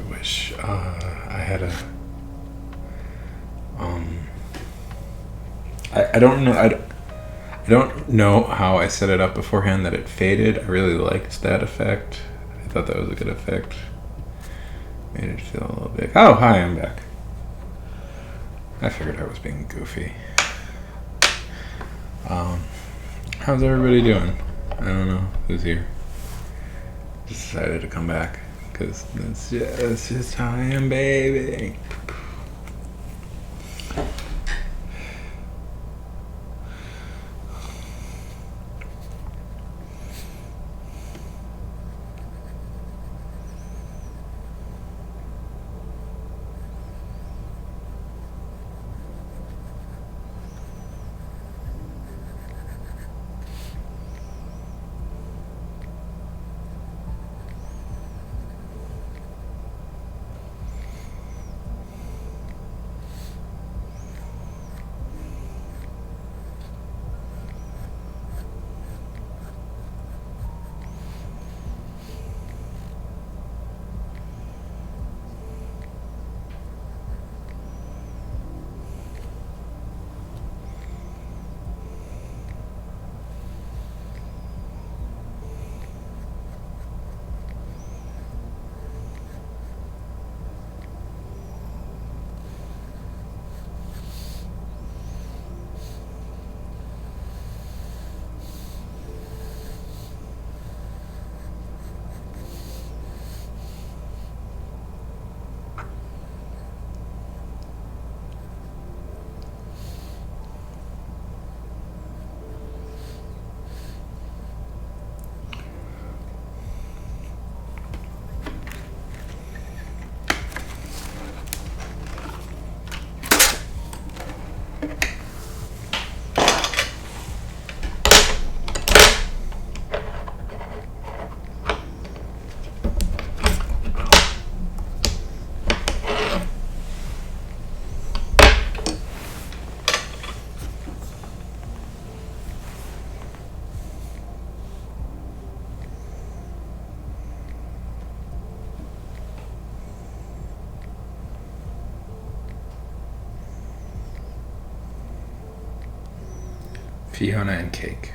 Wish I had a I don't know I don't know how I set it up beforehand that it faded. I really liked that effect. I thought that was a good effect. Made it feel a little big. Oh, hi, I'm back. I figured I was being goofy. How's everybody doing? I don't know who's here. Just decided to come back because that's just how I am, baby. Fiona and cake.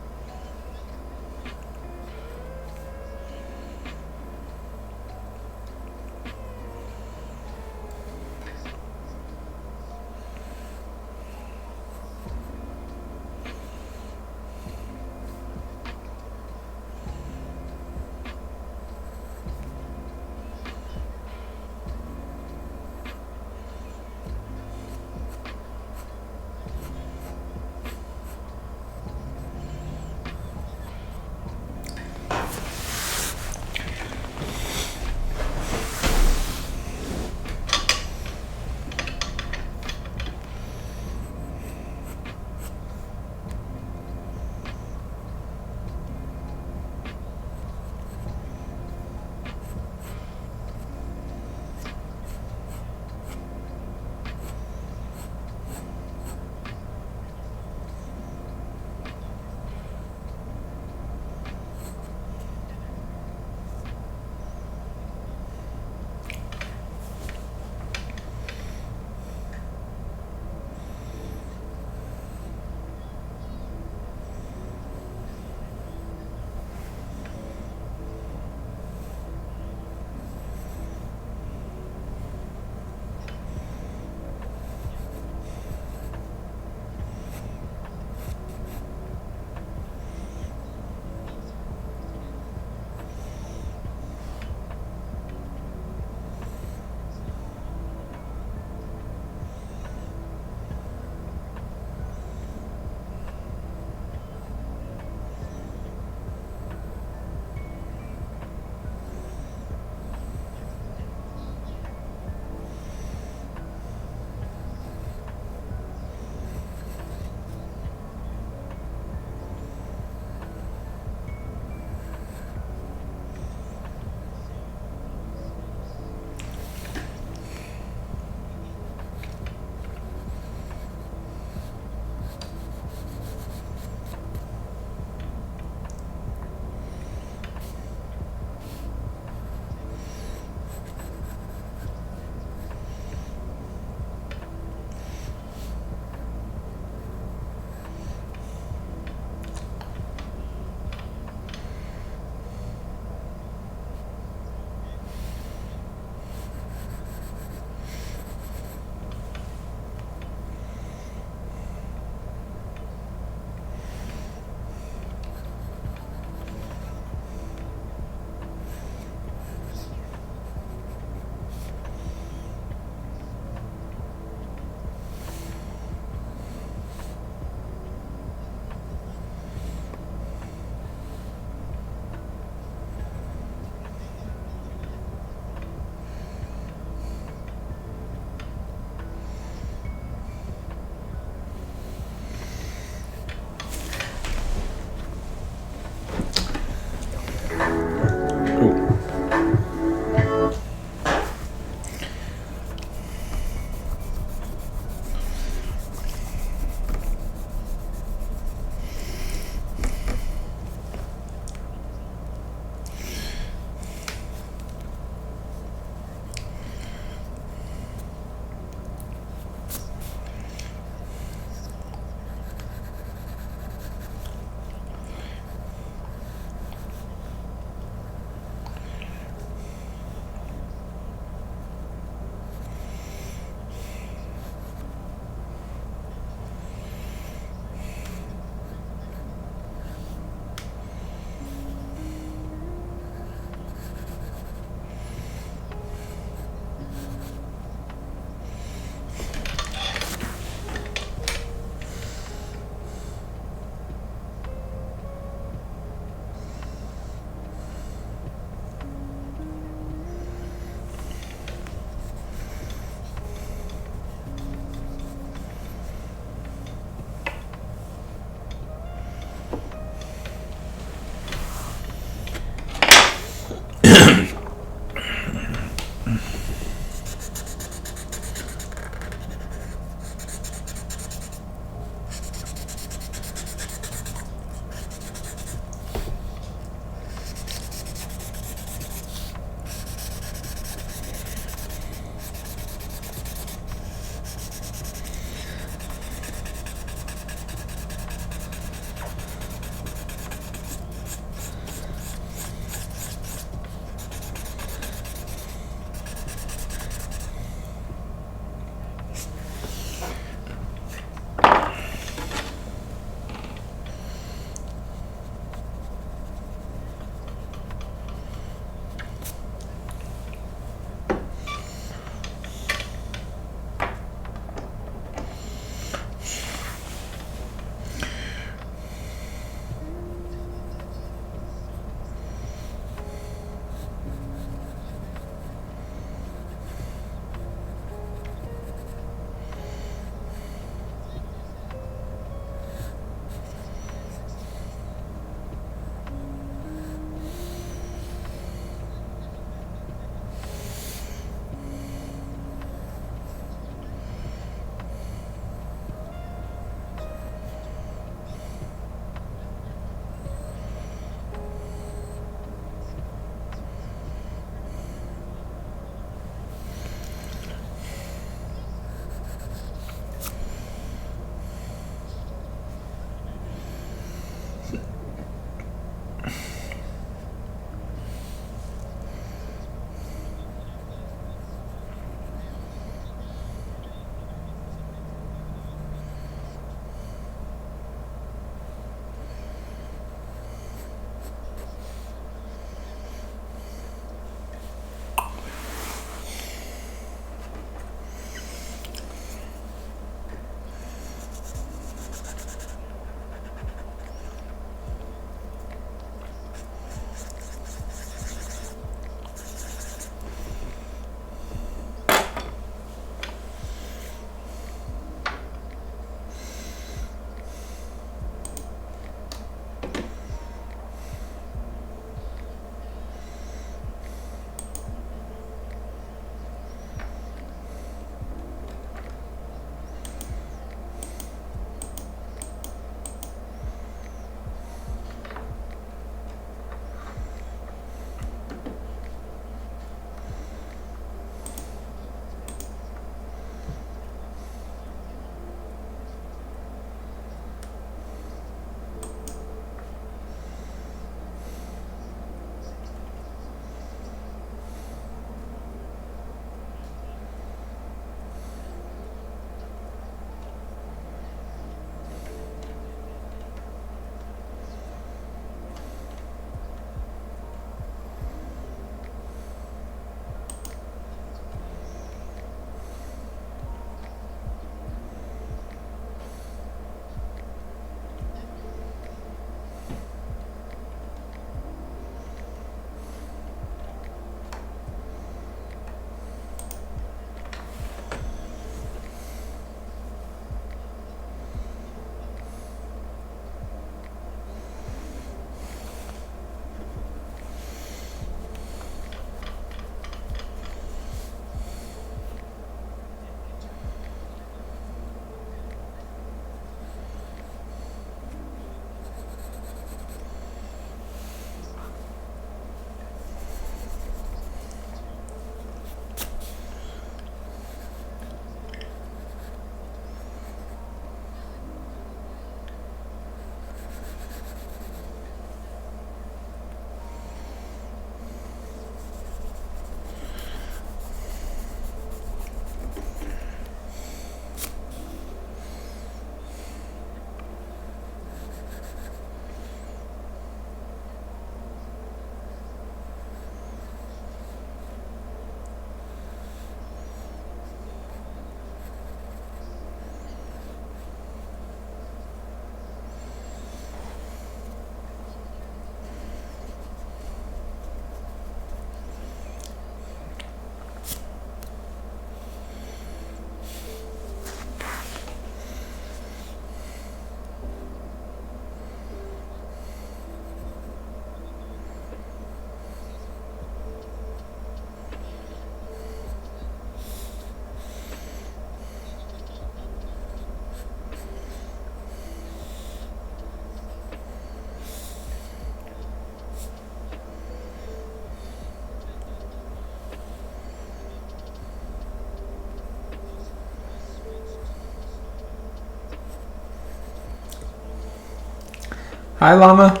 Hi, Llama.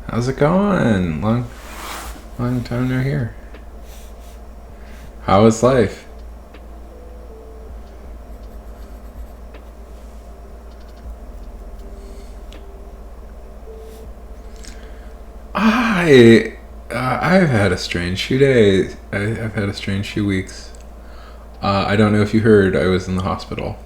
How's it going? Long time no here. How is life? I've had a strange few days. I've had a strange few weeks. I don't know if you heard, I was in the hospital.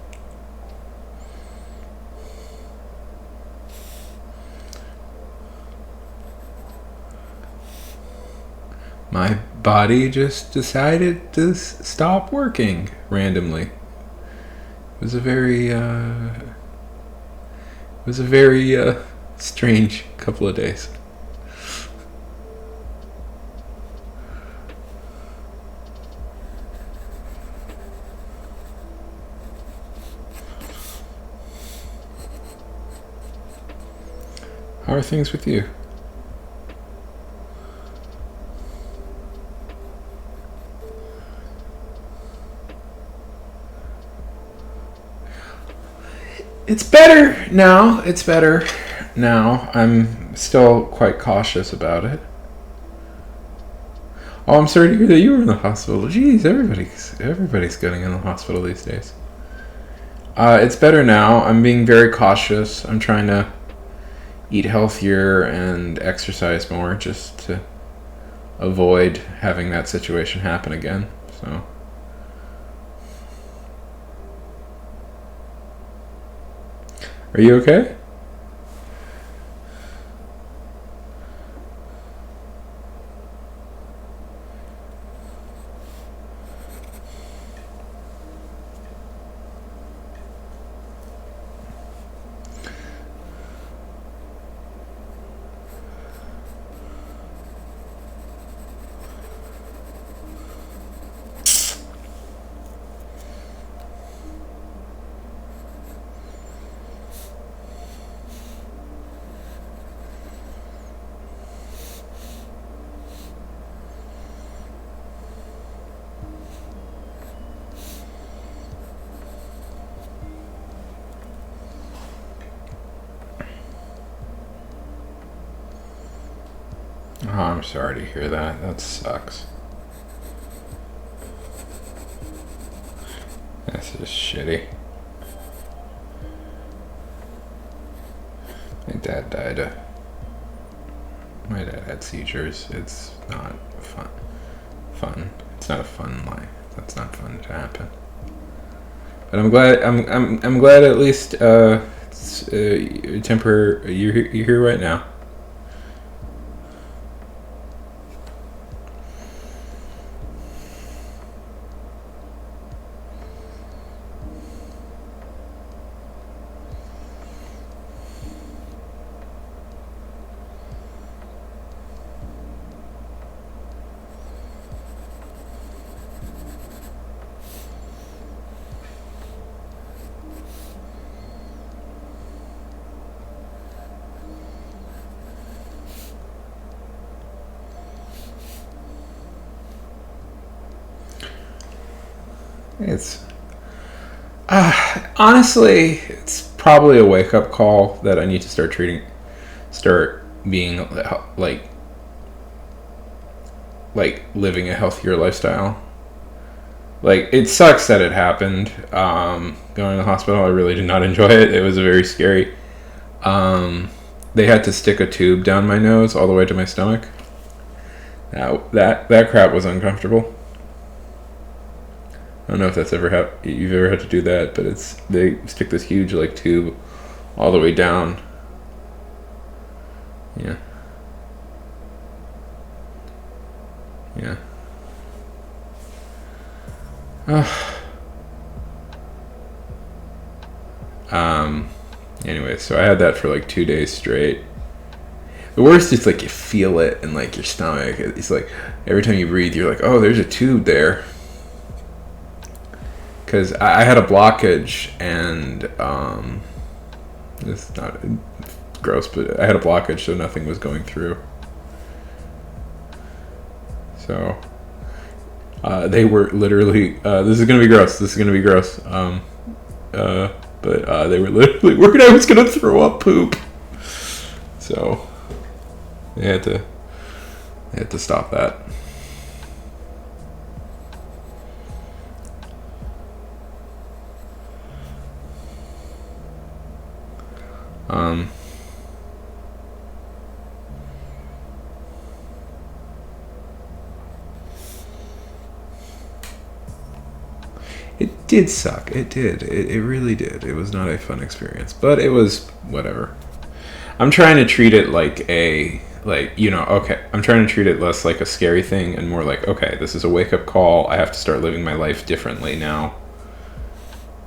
My body just decided to stop working randomly. It was a very strange couple of days. How are things with you? It's better now. It's better now. I'm still quite cautious about it. Oh, I'm sorry to hear that you were in the hospital. Jeez, everybody's getting in the hospital these days. It's better now. I'm being very cautious. I'm trying to eat healthier and exercise more just to avoid having that situation happen again. So. Are you okay? Oh, I'm sorry to hear that. That sucks. This is shitty. My dad died. My dad had seizures. It's not fun. It's not a fun life. That's not fun to happen. But I'm glad. I'm glad at least. It's temporary. You're here right now. It's honestly, it's probably a wake up call that I need to start being like living a healthier lifestyle. Like, it sucks that it happened. Going to the hospital, I really did not enjoy it. It was very scary. They had to stick a tube down my nose all the way to my stomach. That crap was uncomfortable. I don't know if that's you've ever had to do that, but they stick this huge like tube all the way down. Yeah. Anyway, so I had that for like 2 days straight. The worst is like you feel it in like your stomach. It's like every time you breathe, you're like, oh, there's a tube there. Because I had a blockage, and it's not gross, but I had a blockage, so nothing was going through. So they were literally, this is gonna be gross. but they were literally worried I was gonna throw up poop. So they had to stop that. It did suck. It did. It really did. It was not a fun experience, but it was whatever. I'm trying to treat it like okay, I'm trying to treat it less like a scary thing and more like, okay, this is a wake-up call. I have to start living my life differently now.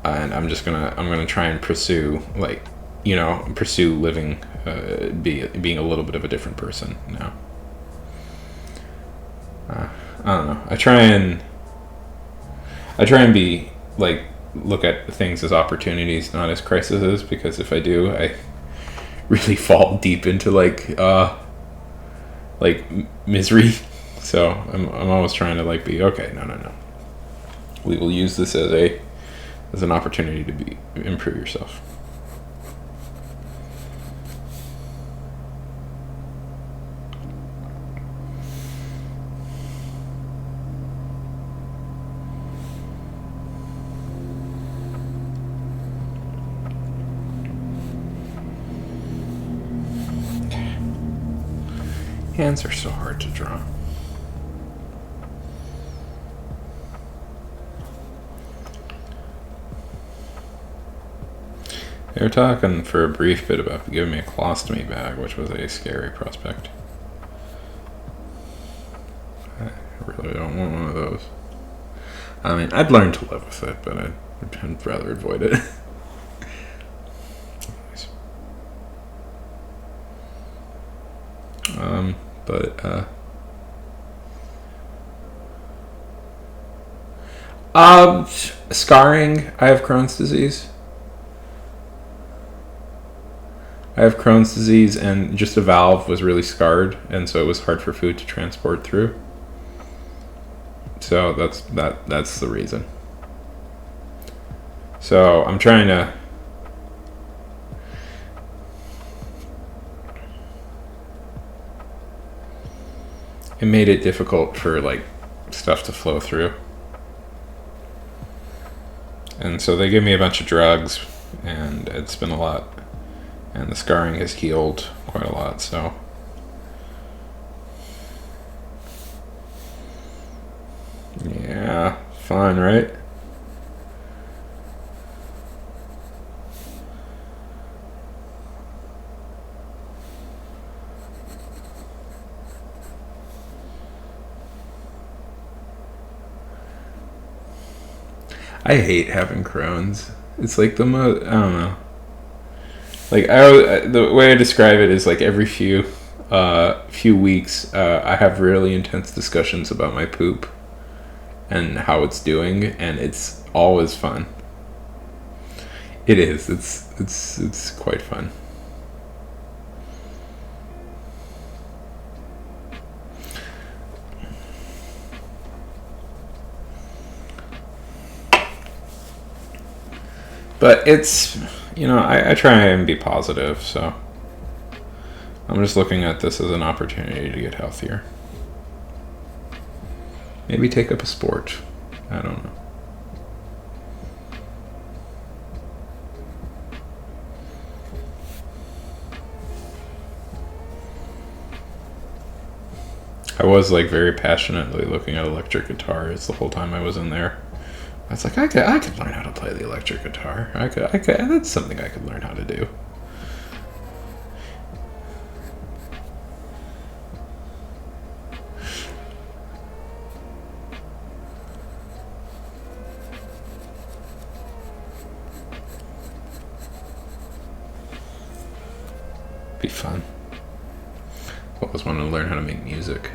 And I'm gonna try and pursue living, being a little bit of a different person now. I don't know. I try and be like, look at things as opportunities, not as crises, because if I do, I really fall deep into like misery. So I'm always trying to like be okay. No. We will use this as an opportunity to improve yourself. Hands are so hard to draw. They were talking for a brief bit about giving me a colostomy bag, which was a scary prospect. I really don't want one of those. I mean, I'd learn to live with it, but I'd rather avoid it. Scarring. I have Crohn's disease. And just a valve was really scarred, and so it was hard for food to transport through. So that's the reason. So I'm trying to it made it difficult for like stuff to flow through. And so they gave me a bunch of drugs, and it's been a lot. And the scarring has healed quite a lot, so. Yeah, fun, right? I hate having Crohn's. It's like the most, I don't know. Like the way I describe it is like every few weeks, I have really intense discussions about my poop and how it's doing, and it's always fun. It is. It's quite fun. But it's, I try and be positive, so I'm just looking at this as an opportunity to get healthier. Maybe take up a sport. I don't know. I was like very passionately looking at electric guitars the whole time I was in there. I was like, I could learn how to play the electric guitar. I could. That's something I could learn how to do. Be fun. I always wanted to learn how to make music.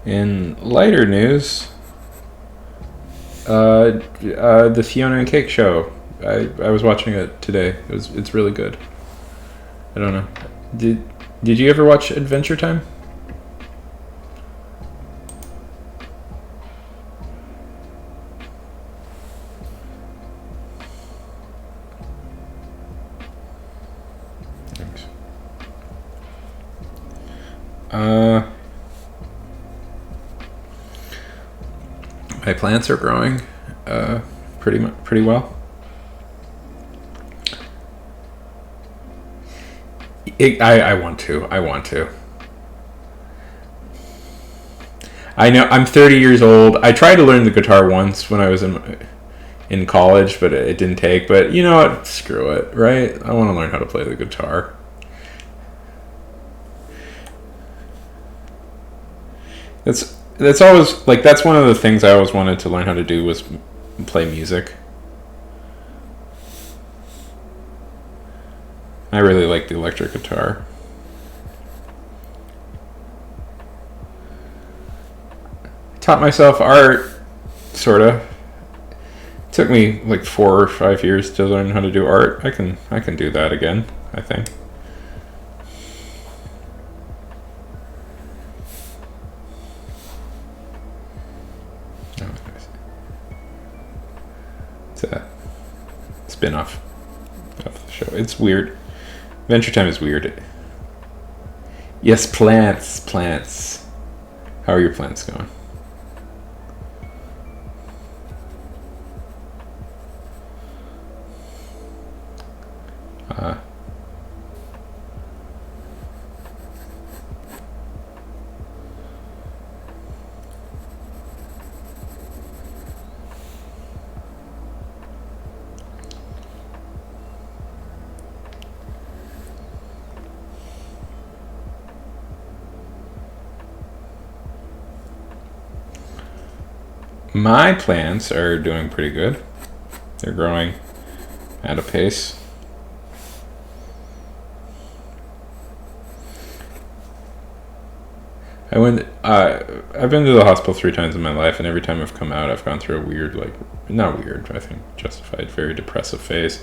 In lighter news, the Fiona and Cake show. I was watching it today. It's really good. I don't know. Did you ever watch Adventure Time? My plants are growing pretty well. I want to. I know I'm 30 years old. I tried to learn the guitar once when I was in college, but it didn't take. But you know what? Screw it, right? I want to learn how to play the guitar. That's always like that's one of the things I always wanted to learn how to do was play music. I really like the electric guitar. Taught myself art, sorta. Took me like 4 or 5 years to learn how to do art. I can do that again, I think. It's a spin-off of the show. It's weird. Adventure Time is weird. Yes, plants. How are your plants going? My plants are doing pretty good. They're growing at a pace. I've been to the hospital 3 times in my life, and every time I've come out, I've gone through a weird, like, not weird, I think justified, very depressive phase.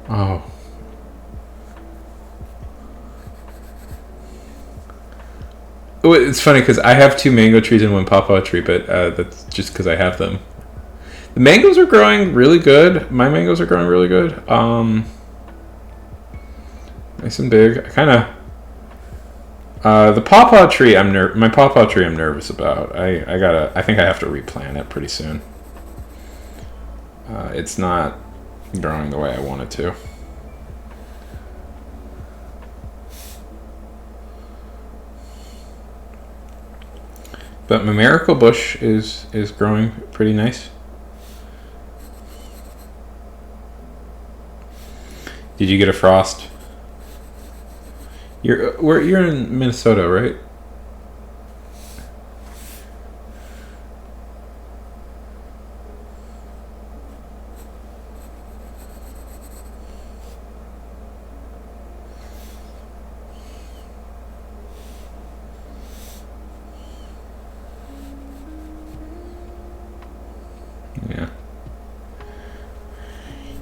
Oh. It's funny because I have 2 mango trees and 1 pawpaw tree, but that's just because I have them. The mangoes are growing really good. My mangoes are growing really good. Nice and big. I kind of the pawpaw tree. My pawpaw tree. I'm nervous about. I think I have to replant it pretty soon. It's not growing the way I want it to. But my miracle bush is growing pretty nice. Did you get a frost? You're in Minnesota, right?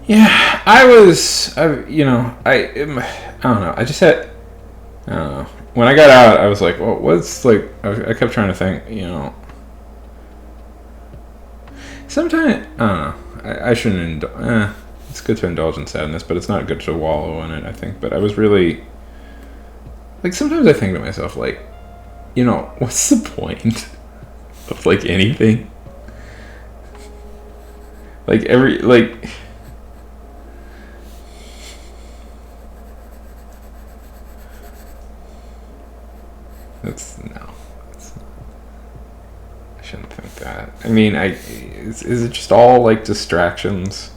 Yeah, I don't know. I don't know. When I got out, I was like, well, what's like, I kept trying to think, sometimes, I don't know. I shouldn't, it's good to indulge in sadness, but it's not good to wallow in it, I think. But I was really, like, sometimes I think to myself, like, what's the point of, like, anything? Like, I shouldn't think that. I mean, is it just all like distractions?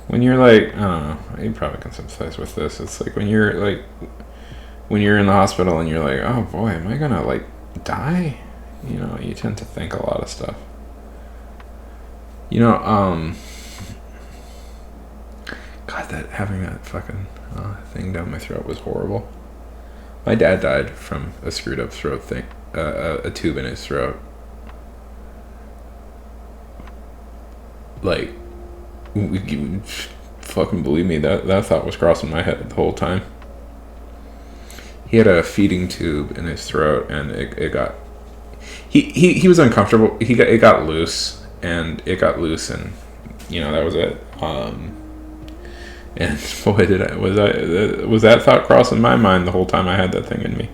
When you're like, I don't know, you probably can sympathize with this. It's like when you're in the hospital and you're like, oh boy, am I gonna like die? You tend to think a lot of stuff. God, having that fucking thing down my throat was horrible. My dad died from a screwed up throat thing, a tube in his throat. Like, fucking believe me, that thought was crossing my head the whole time. He had a feeding tube in his throat, and it got. He was uncomfortable. It got loose, and that was it. And boy, was that thought crossing my mind the whole time I had that thing in me.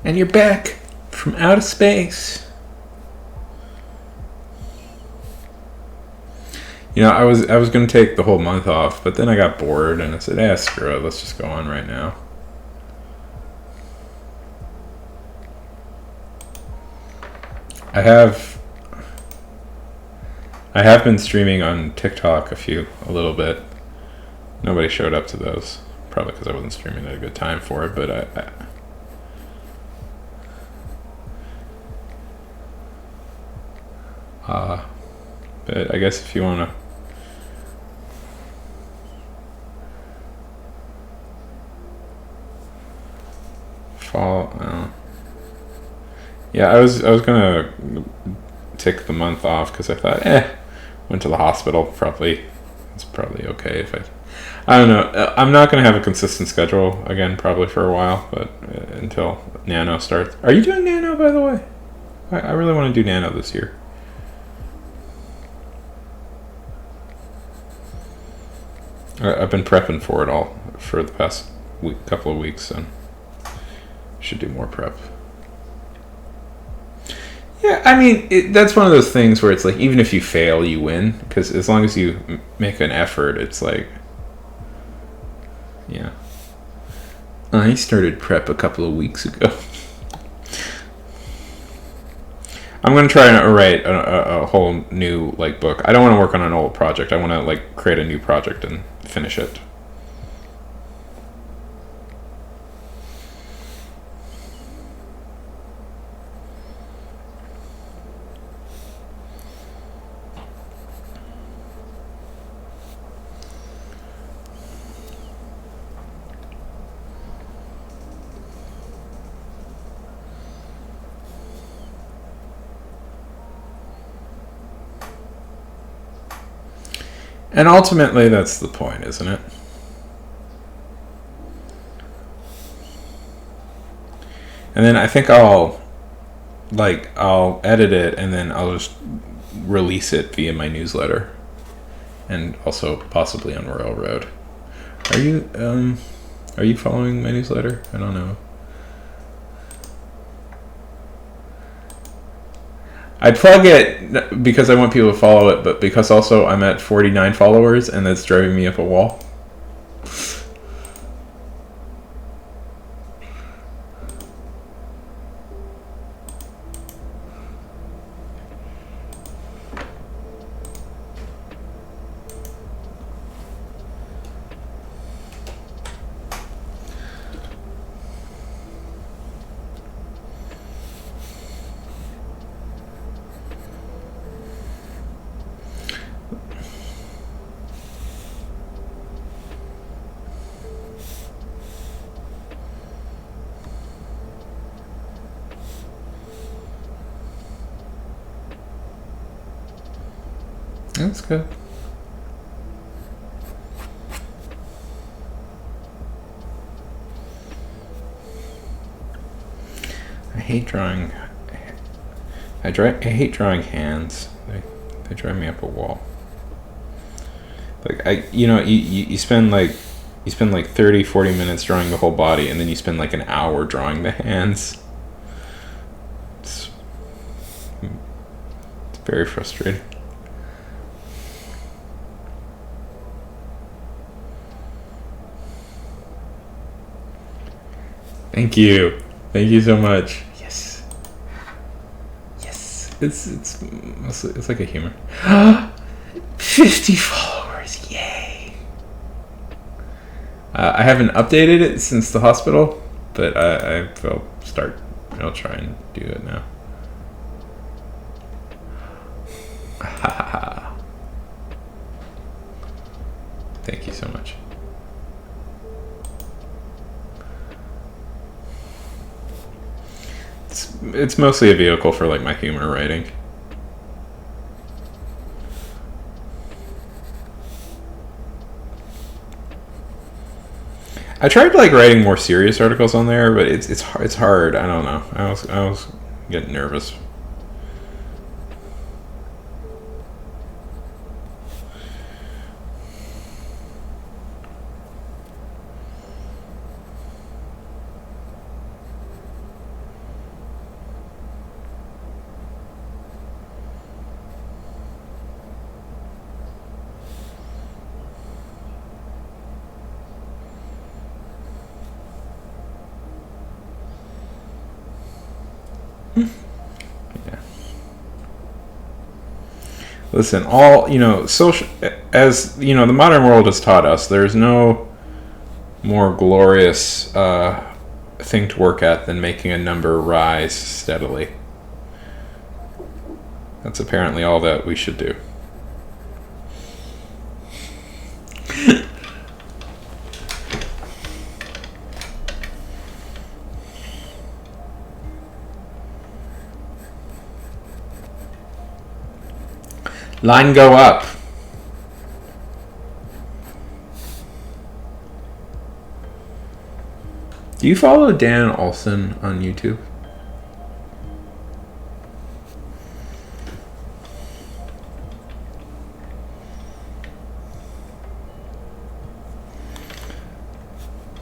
And you're back from outer space. You know, I was going to take the whole month off, but then I got bored and I said, screw it, let's just go on right now. I have been streaming on TikTok a little bit. Nobody showed up to those, probably because I wasn't streaming at a good time for it, but but I guess if you want to follow, yeah, I was gonna take the month off because I thought, went to the hospital. It's probably okay if I don't know. I'm not gonna have a consistent schedule again, probably for a while, but until Nano starts. Are you doing Nano, by the way? I really want to do Nano this year. I've been prepping for it all for the past couple of weeks, and should do more prep. Yeah, I mean, that's one of those things where it's like, even if you fail, you win, because as long as you make an effort, it's like, yeah. I started prep a couple of weeks ago. I'm going to try and write a whole new book. I don't want to work on an old project. I want to create a new project and finish it. And ultimately, that's the point, isn't it? And then I think I'll edit it and then I'll just release it via my newsletter, and also possibly on Royal Road. Are you following my newsletter? I don't know. I plug it because I want people to follow it, but because also I'm at 49 followers and that's driving me up a wall. That's good. I hate drawing. I hate drawing hands. They drive me up a wall. You spend 30-40 minutes drawing the whole body, and then you spend an hour drawing the hands. It's very frustrating. Thank you so much. Yes. It's mostly, it's like a humor. 50 followers, yay! I haven't updated it since the hospital, but I will start. I'll try and do it now. Thank you so much. It's mostly a vehicle for like my humor writing. I tried like writing more serious articles on there, but it's hard. I don't know. I was getting nervous. Yeah. Listen, all social as the modern world has taught us. There's no more glorious thing to work at than making a number rise steadily. That's apparently all that we should do. Line go up. Do you follow Dan Olson on YouTube?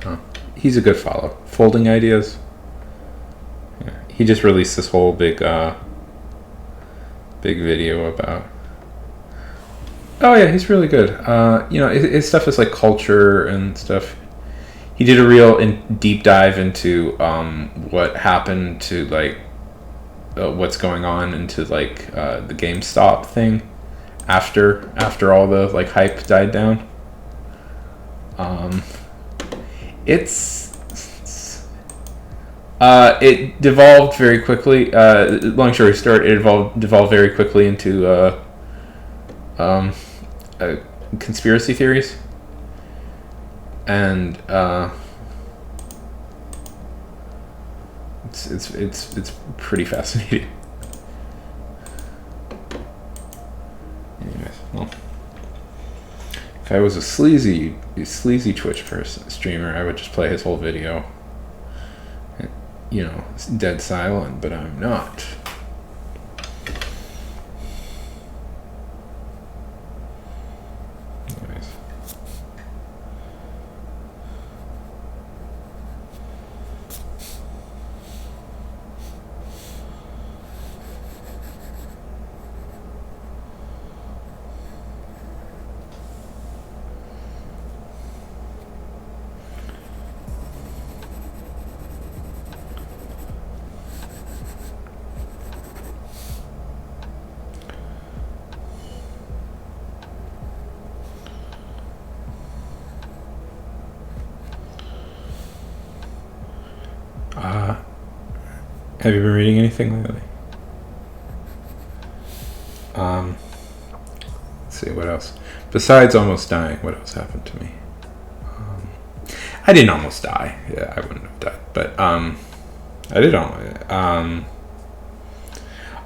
Oh, he's a good follow. Folding ideas. Yeah, he just released this whole big video about. Oh yeah, he's really good. His stuff is like culture and stuff. He did a real deep dive into what happened to like what's going on into like the GameStop thing after all the like hype died down. It devolved very quickly. Long story short, it devolved very quickly into conspiracy theories, and it's pretty fascinating. Anyways, well, if I was a sleazy Twitch streamer, I would just play his whole video. It's dead silent, but I'm not. Have you been reading anything lately? Let's see, what else? Besides almost dying, what else happened to me? I didn't almost die. Yeah, I wouldn't have died. But I did almost.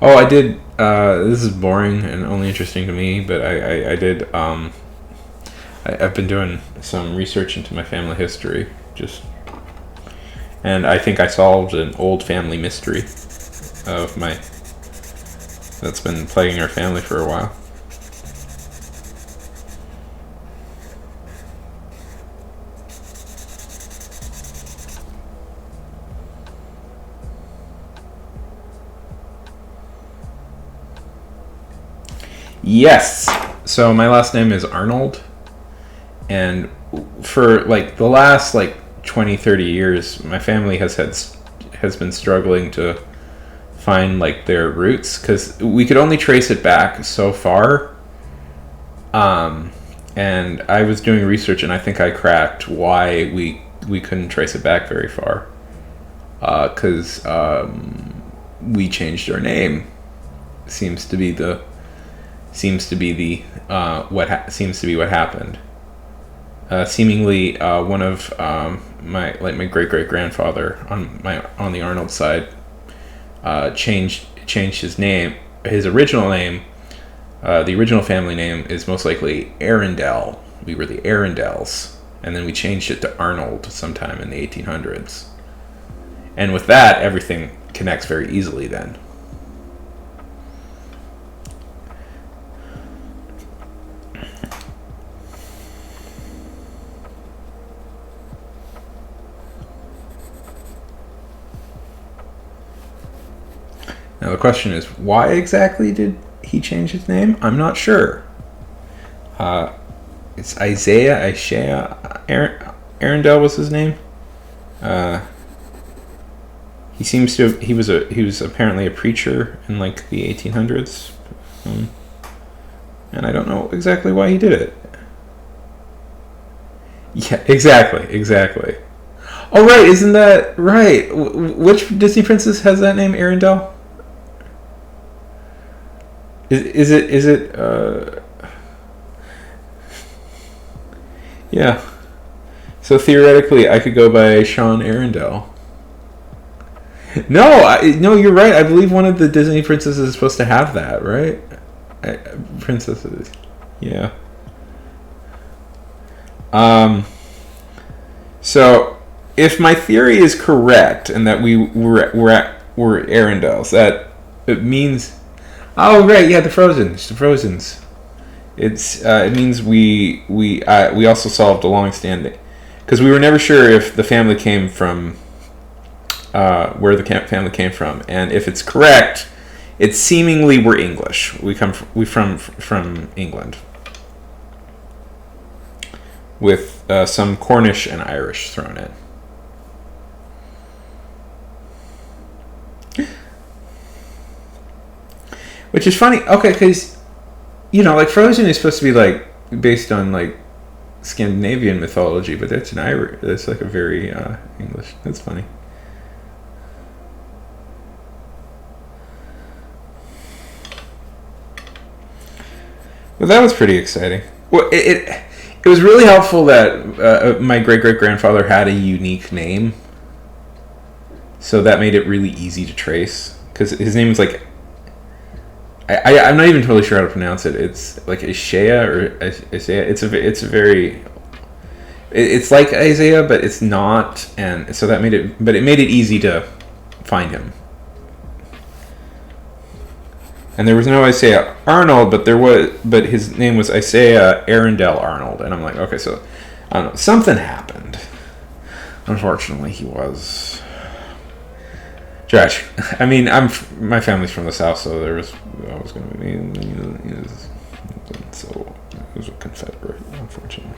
I did. This is boring and only interesting to me, but I did. I've been doing some research into my family history, and I think I solved an old family mystery that's been plaguing our family for a while. Yes. So my last name is Arnold, and for like the last 20-30 years, my family has been struggling to find like their roots, because we could only trace it back so far. And I was doing research, and I think I cracked why we couldn't trace it back very far. Because we changed our name. Seems to be what happened. Seemingly, one of my great great grandfather on the Arnold side changed his name. His original name, the original family name, is most likely Arundel. We were the Arundels, and then we changed it to Arnold sometime in the 1800s. And with that, everything connects very easily then. Now the question is, why exactly did he change his name? I'm not sure. It's Isaiah Arundel was his name. He was apparently a preacher in like the 1800s, and I don't know exactly why he did it. Yeah, exactly. Oh right, isn't that right? Which Disney princess has that name, Arundel? Is it? Yeah. So theoretically, I could go by Sean Arundel. No, you're right. I believe one of the Disney princesses is supposed to have that, right? Princesses, yeah. So, if my theory is correct, and that we're Arundels, that it means. Oh right, yeah, the Frozens. It means we also solved a long-standing, because we were never sure if the family came from where the family came from, and if it's correct, it's seemingly we're English. We from England, with some Cornish and Irish thrown in. Which is funny, okay, because, like Frozen is supposed to be like based on like Scandinavian mythology, but that's an Irish. That's like a very English. That's funny. Well, that was pretty exciting. Well, it was really helpful that my great great grandfather had a unique name, so that made it really easy to trace. Because his name is like. I'm not even totally sure how to pronounce it. It's like Isaiah or Isaiah. It's a very. It's like Isaiah, but it's not, and so that made it. But it made it easy to find him. And there was no Isaiah Arnold, but his name was Isaiah Arundel Arnold, and I'm like, okay, so I don't know, something happened. Unfortunately, he was. Josh, I mean, my family's from the South, so there was always going to be, so he was a Confederate, unfortunately.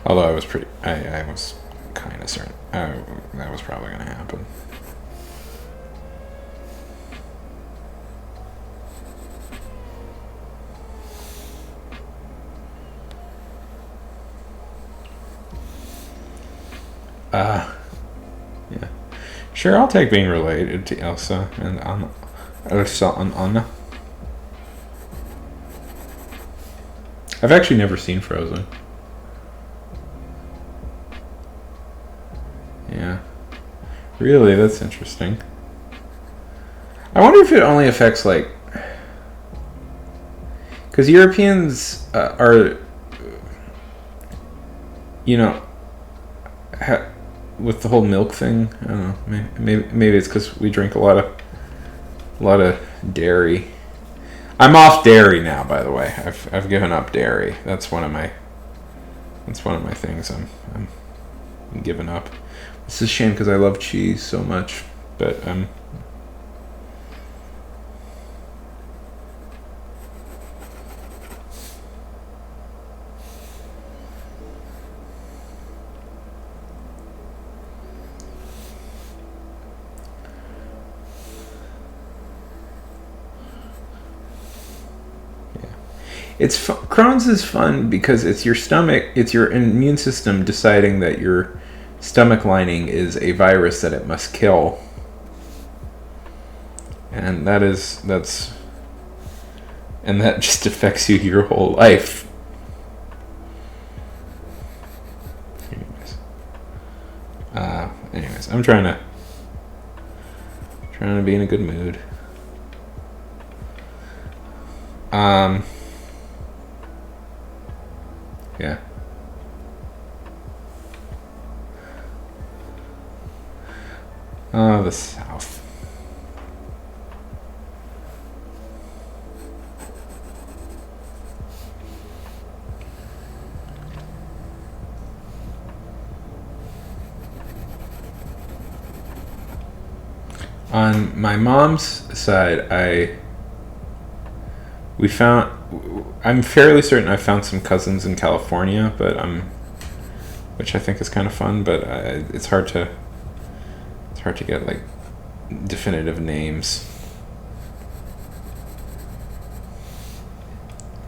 Although I was kind of certain that was probably going to happen. Yeah. Sure, I'll take being related to Elsa and Anna. Elsa and Anna. I've actually never seen Frozen. Yeah. Really, that's interesting. I wonder if it only affects, like... Because Europeans are... with the whole milk thing, I don't know. Maybe it's because we drink a lot of dairy. I'm off dairy now, by the way. I've given up dairy. That's one of my things. I'm giving up. It's a shame because I love cheese so much, but Crohn's is fun because it's your stomach, it's your immune system deciding that your stomach lining is a virus that it must kill. And that just affects you your whole life. Anyways, I'm trying to be in a good mood. Yeah. Oh, the South. On my mom's side, I'm fairly certain I found some cousins in California, which I think is kind of fun, but it's hard to get like definitive names.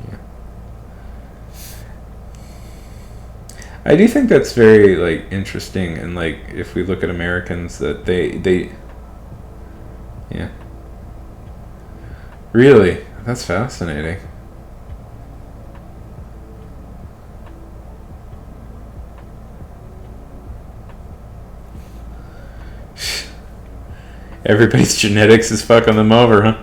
Yeah. I do think that's very like interesting, and like if we look at Americans, that they yeah. Really? That's fascinating. Everybody's genetics is fucking them over, huh?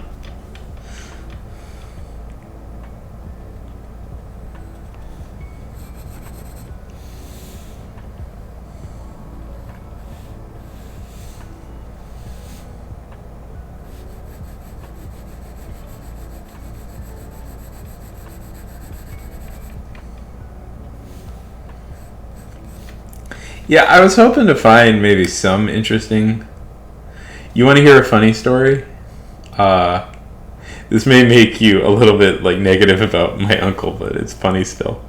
Yeah, I was hoping to find maybe some interesting. You want to hear a funny story? This may make you a little bit like negative about my uncle, but it's funny still.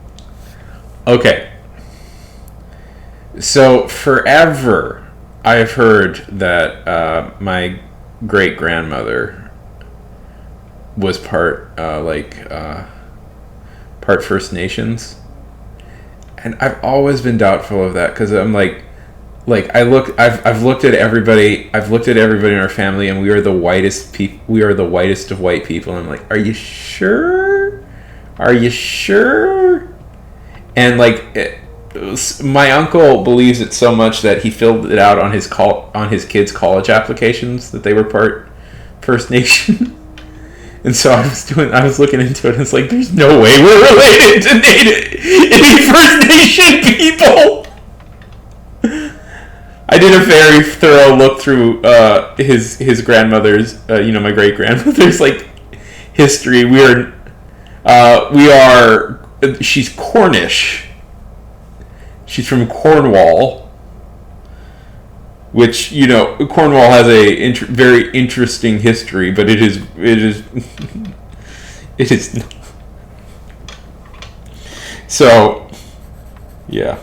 Okay. So forever, I've heard that my great grandmother was part First Nations, and I've always been doubtful of that because I'm like I've looked at everybody. I've looked at everybody in our family, and we are the whitest people. We are the whitest of white people. And I'm like, are you sure? Are you sure? And like, my uncle believes it so much that he filled it out on his kids' college applications that they were part First Nation. And so I was looking into it, and it's like, there's no way we're related to any First Nation people. I did a very thorough look through his grandmother's, my great grandmother's like history. She's Cornish. She's from Cornwall, which Cornwall has a very interesting history, but it is so yeah.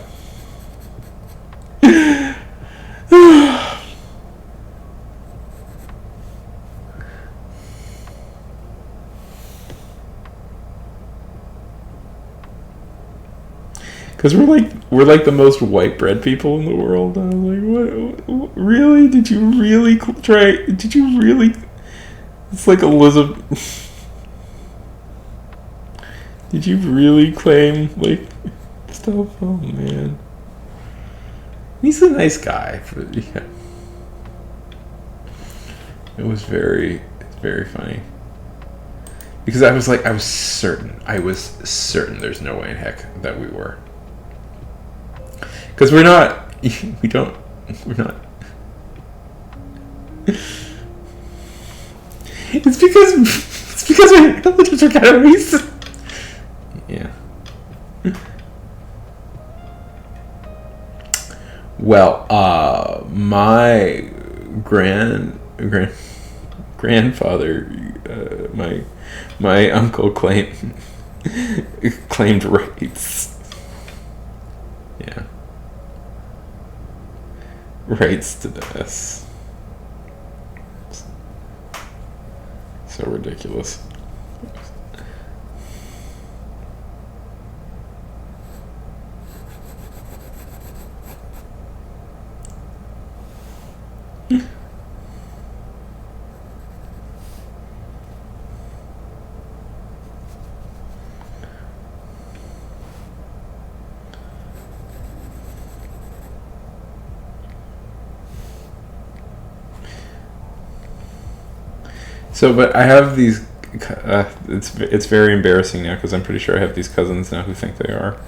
Because we're like the most white bread people in the world. I was like, what? Really? Did you really try? Did you really? It's like Elizabeth. Did you really claim like stuff? Oh man, he's a nice guy. Yeah. It was very funny. Because I was certain there's no way in heck that we were. Because we're not. It's because our relatives are kind of racist. Yeah. Well, my grandfather, my uncle claimed rights. Yeah. Rights to this. So ridiculous. So, but I have these. It's very embarrassing now because I'm pretty sure I have these cousins now who think they are.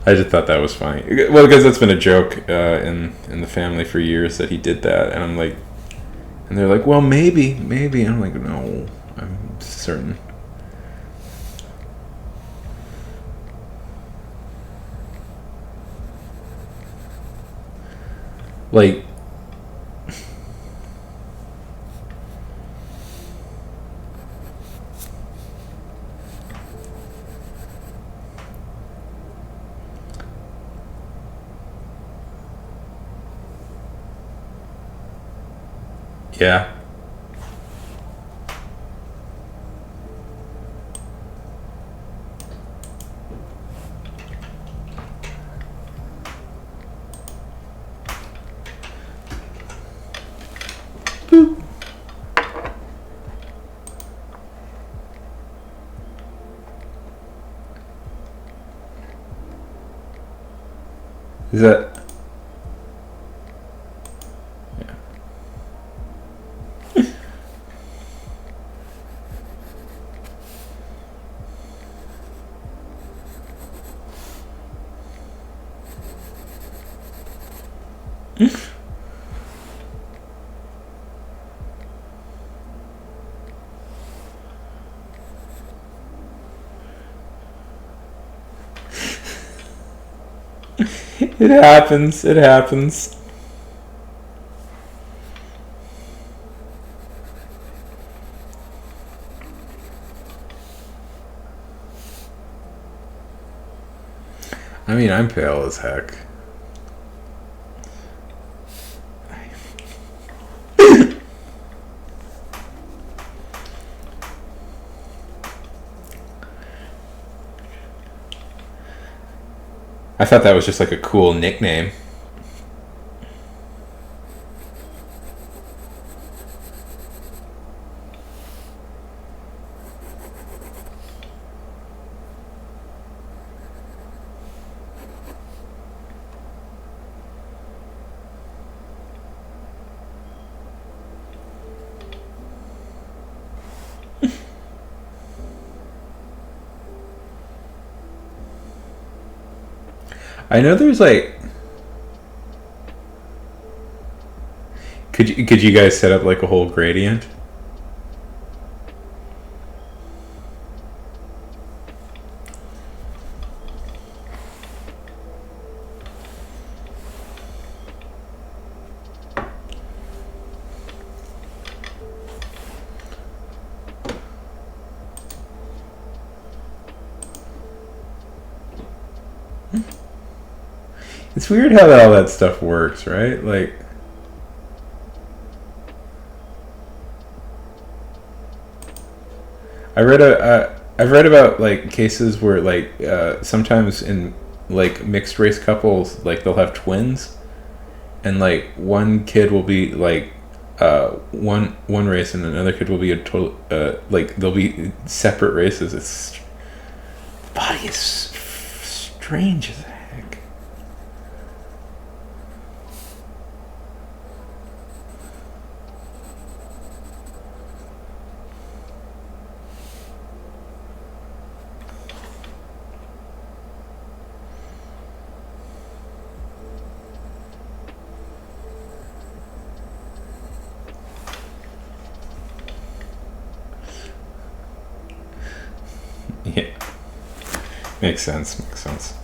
I just thought that was funny. Well, because that's been a joke in the family for years that he did that, and I'm like, and they're like, well, maybe, and I'm like, no, I'm certain. Like, yeah. Boop. Is that? Yeah. It happens. It happens. I mean, I'm pale as heck. I thought that was just like a cool nickname. I know there's like, could you guys set up like a whole gradient? It's weird how all that stuff works, right? Like, I've read about like cases where like sometimes in like mixed race couples like they'll have twins, and like one kid will be like one race and another kid will be a total like they'll be separate races. It's the body is strange as heck. Yeah, makes sense. Makes sense.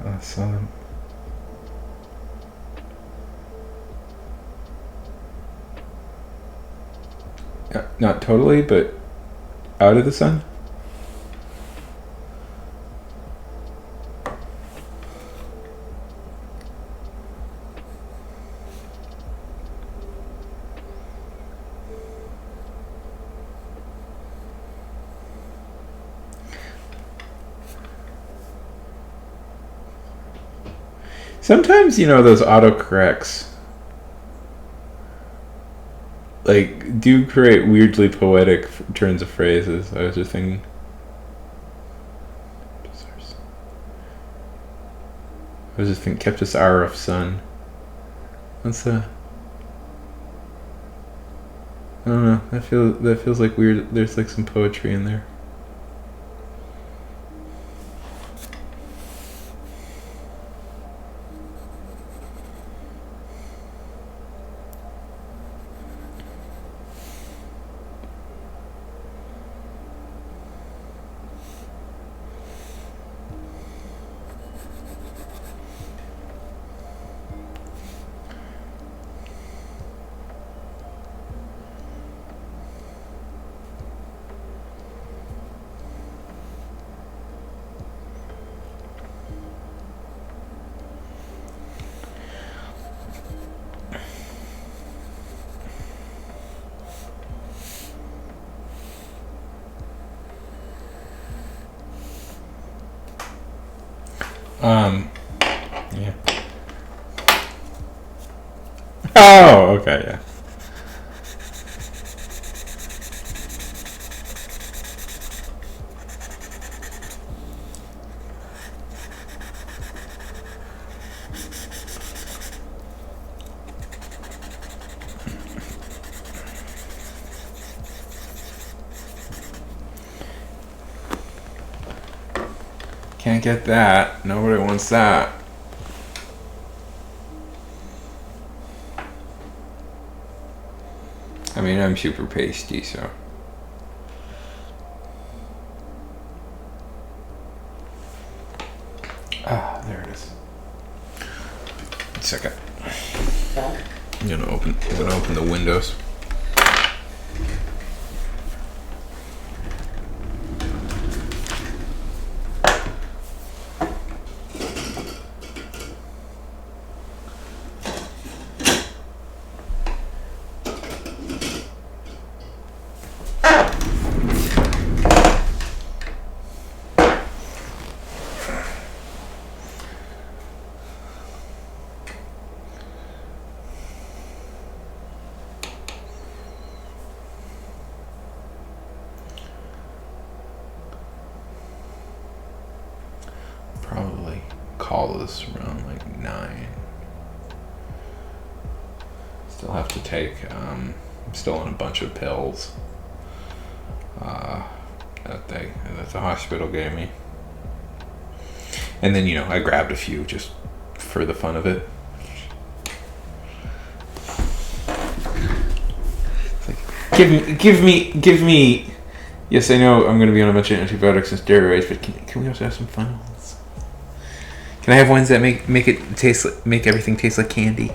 Awesome. Not totally, but out of the sun. Sometimes, you know, those autocorrects, like do create weirdly poetic turns of phrases. I was just thinking. Kept us hour of sun. What's I don't know. That feels like weird. There's like some poetry in there. Yeah. Oh, okay, yeah. Can't get that. Nobody wants that. I mean, I'm super pasty, so. Ah, there it is. 1 second. I'm gonna open the windows. Probably call this around like 9. Still have to take, I'm still on a bunch of pills that the hospital gave me. And then, I grabbed a few just for the fun of it. It's like, give me. Yes, I know I'm going to be on a bunch of antibiotics and steroids, but can we also have some fun ones? Can I have ones that make everything taste like candy?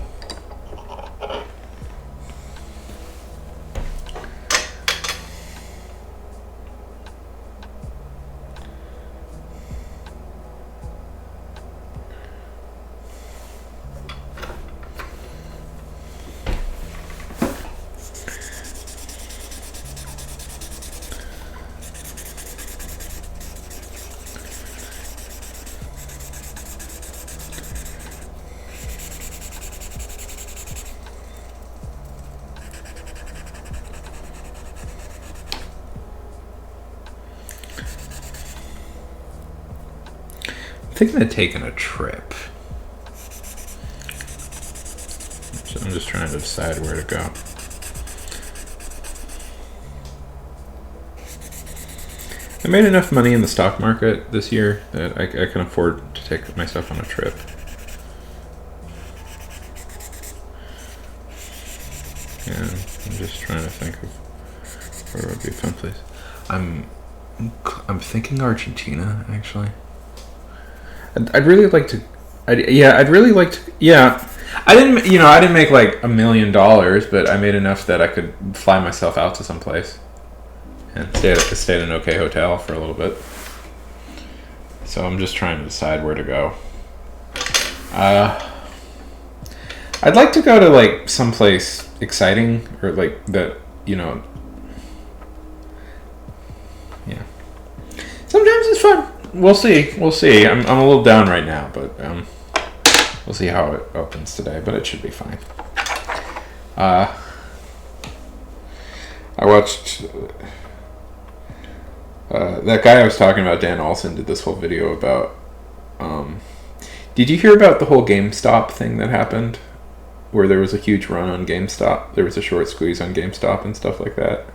I'm thinking of taking a trip. So I'm just trying to decide where to go. I made enough money in the stock market this year that I can afford to take myself on a trip. And I'm just trying to think of where would be a fun place. I'm thinking Argentina, actually. I'd really like to. I'd really like to. Yeah, I didn't make like $1 million, but I made enough that I could fly myself out to some place and stay at an okay hotel for a little bit. So I'm just trying to decide where to go. I'd like to go to like someplace exciting or like that. Yeah. Sometimes it's fun. We'll see. I'm a little down right now, but we'll see how it opens today. But it should be fine. I watched that guy I was talking about, Dan Olson, did this whole video about. Did you hear about the whole GameStop thing that happened, where there was a huge run on GameStop? There was a short squeeze on GameStop and stuff like that.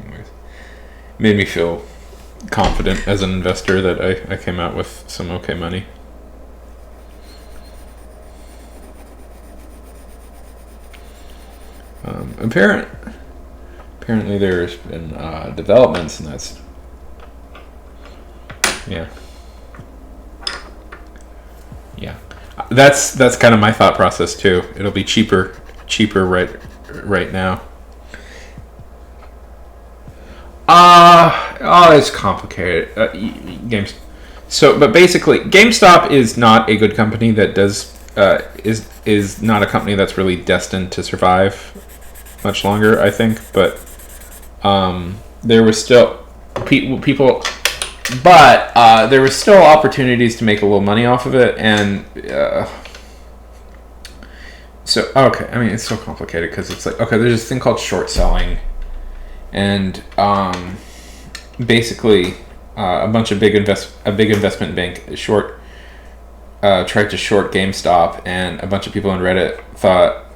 Anyways, made me feel confident as an investor that I came out with some okay money. Apparently there's been developments, and that's that's kind of my thought process too. It'll be cheaper right now. It's complicated. Games. So, but basically, GameStop is not a good company that does is not a company that's really destined to survive much longer, I think. But there was still people, but there was still opportunities to make a little money off of it, and so okay. I mean, it's so complicated because it's like, okay, there's this thing called short selling, and basically a big investment bank tried to short GameStop, and a bunch of people on Reddit thought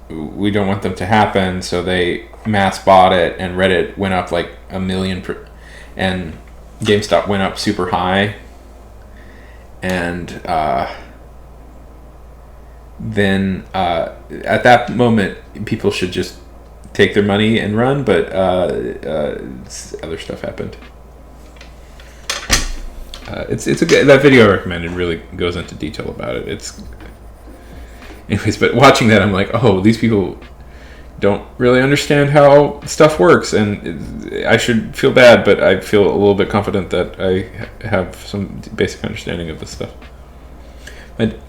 we don't want them to happen, so they mass bought it, and Reddit went up like 1 million and GameStop went up super high, and then at that moment people should just take their money and run, but other stuff happened. It's a good, that video I recommended really goes into detail about it. Anyways, but watching that, I'm like, oh, these people don't really understand how stuff works, and I should feel bad, but I feel a little bit confident that I have some basic understanding of this stuff. But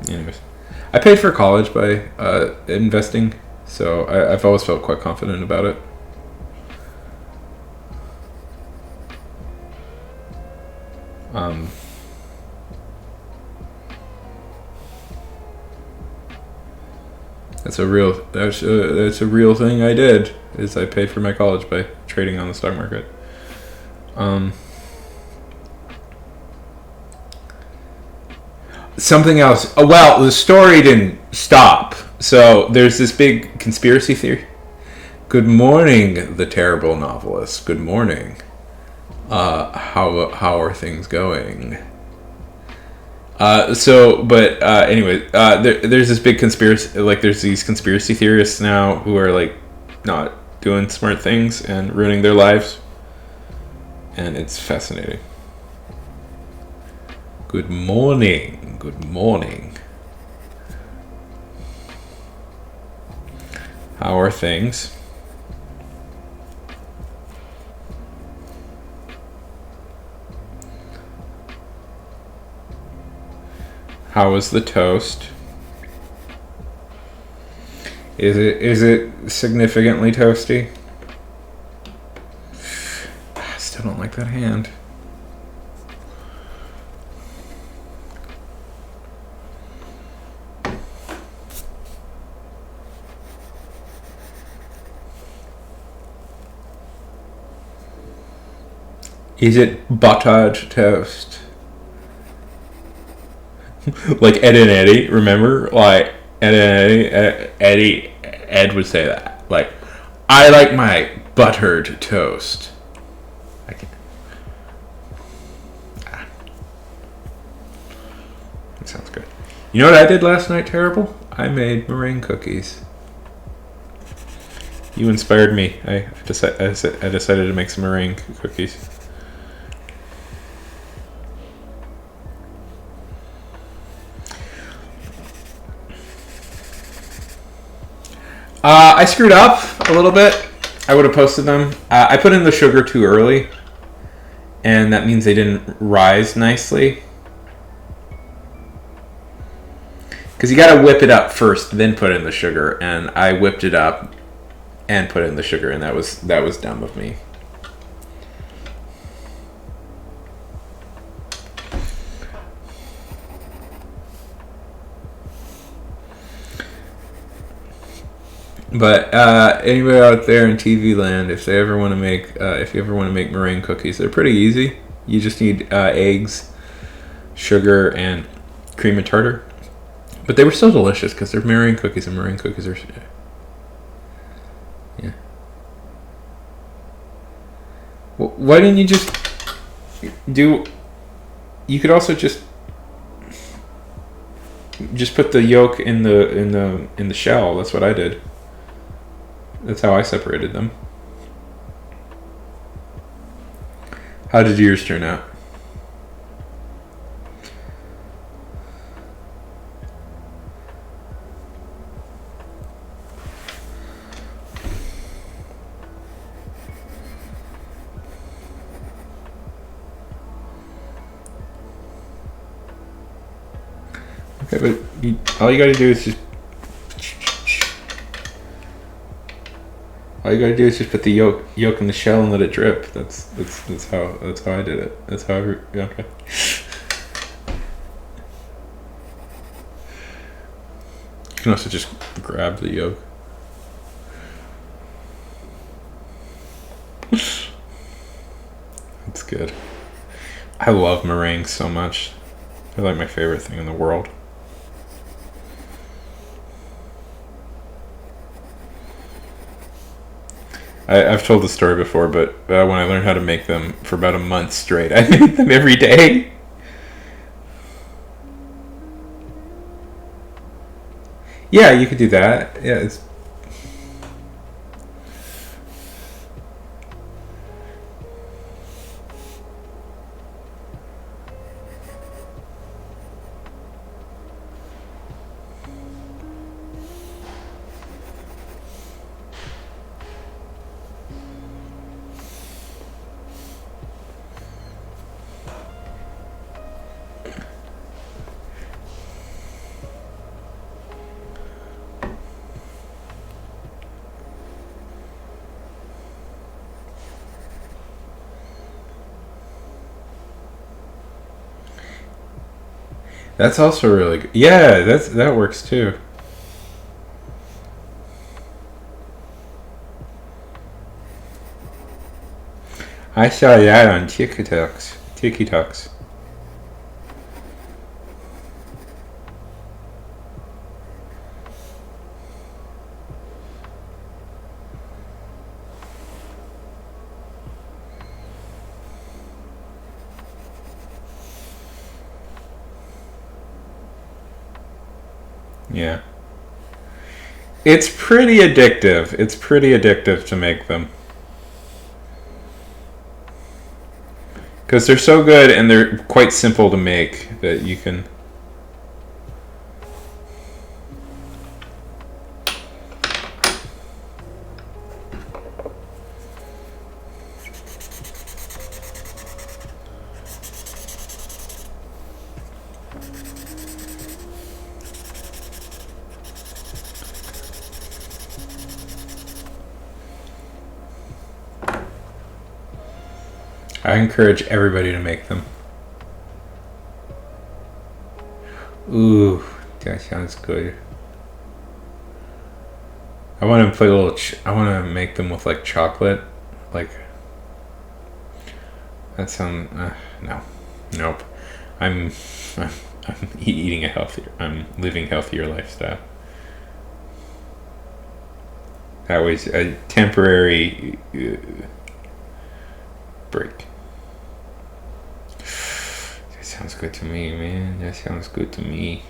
anyways, I paid for college by investing, so I've always felt quite confident about it. That's a real thing I did, is I paid for my college by trading on the stock market. Something else. Oh, well, the story didn't stop. So there's this big conspiracy theory. Good morning, the terrible novelist. Good morning. How are things going? Anyway, there's this big conspiracy, like there's these conspiracy theorists now who are like not doing smart things and ruining their lives, and it's fascinating. Good morning. Good morning. How are things? How was the toast? Is it significantly toasty? I still don't like that hand. Is it buttered toast? Like Ed and Eddie, remember? Like Ed and Ed would say that. Like, I like my buttered toast. I can't. That sounds good. You know what I did last night, terrible? I made meringue cookies. You inspired me. I decided to make some meringue cookies. I screwed up a little bit. I would have posted them. I put in the sugar too early, and that means they didn't rise nicely. Because you got to whip it up first, then put in the sugar, and I whipped it up and put in the sugar, and that was dumb of me. But anybody out there in TV land, if they ever want to make, if you ever want to make meringue cookies, they're pretty easy. You just need eggs, sugar, and cream and tartar. But they were so delicious because they're meringue cookies, and meringue cookies are, yeah. Why didn't you just do? You could also just put the yolk in the shell. That's what I did. That's how I separated them. How did yours turn out? Okay, but all you gotta do is just put the yolk in the shell and let it drip. That's how I did it. That's how okay. You can also just grab the yolk. That's good. I love meringues so much. They're like my favorite thing in the world. I've told the story before, but when I learned how to make them for about a month straight, I made them every day. Yeah, you could do that. Yeah, it's. That's also really good. Yeah, that works too. I saw that on TikToks. TikToks. Yeah. It's pretty addictive. It's pretty addictive to make them. Because they're so good and they're quite simple to make that you can. I encourage everybody to make them. Ooh, that sounds good. I want to put a little. I want to make them with like chocolate, like. That sound no, nope. I'm, I'm eating a healthier. I'm living healthier lifestyle. That was a temporary break. That sounds good to me, man. That sounds good to me.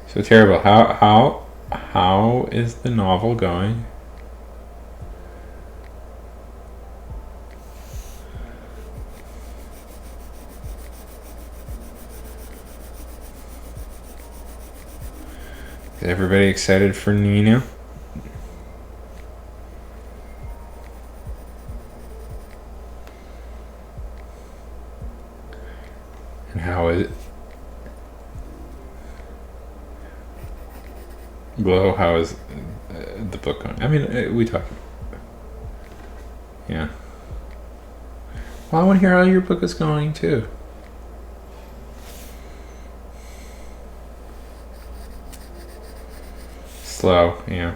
So terrible. How is the novel going? Is everybody excited for Nina? And how is it? Glow, how is the book going? I mean, we talk. Yeah. Well, I want to hear how your book is going too. slow, yeah.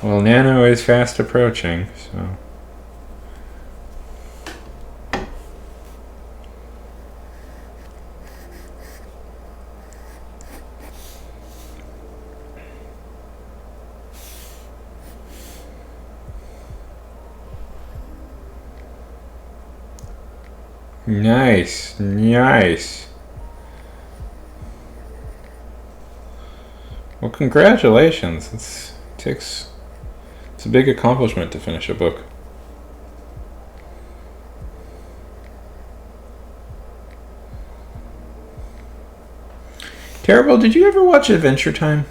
Well, Nano is fast approaching, so... Nice, nice. Well, congratulations. It's a big accomplishment to finish a book. Terrible, did you ever watch Adventure Time?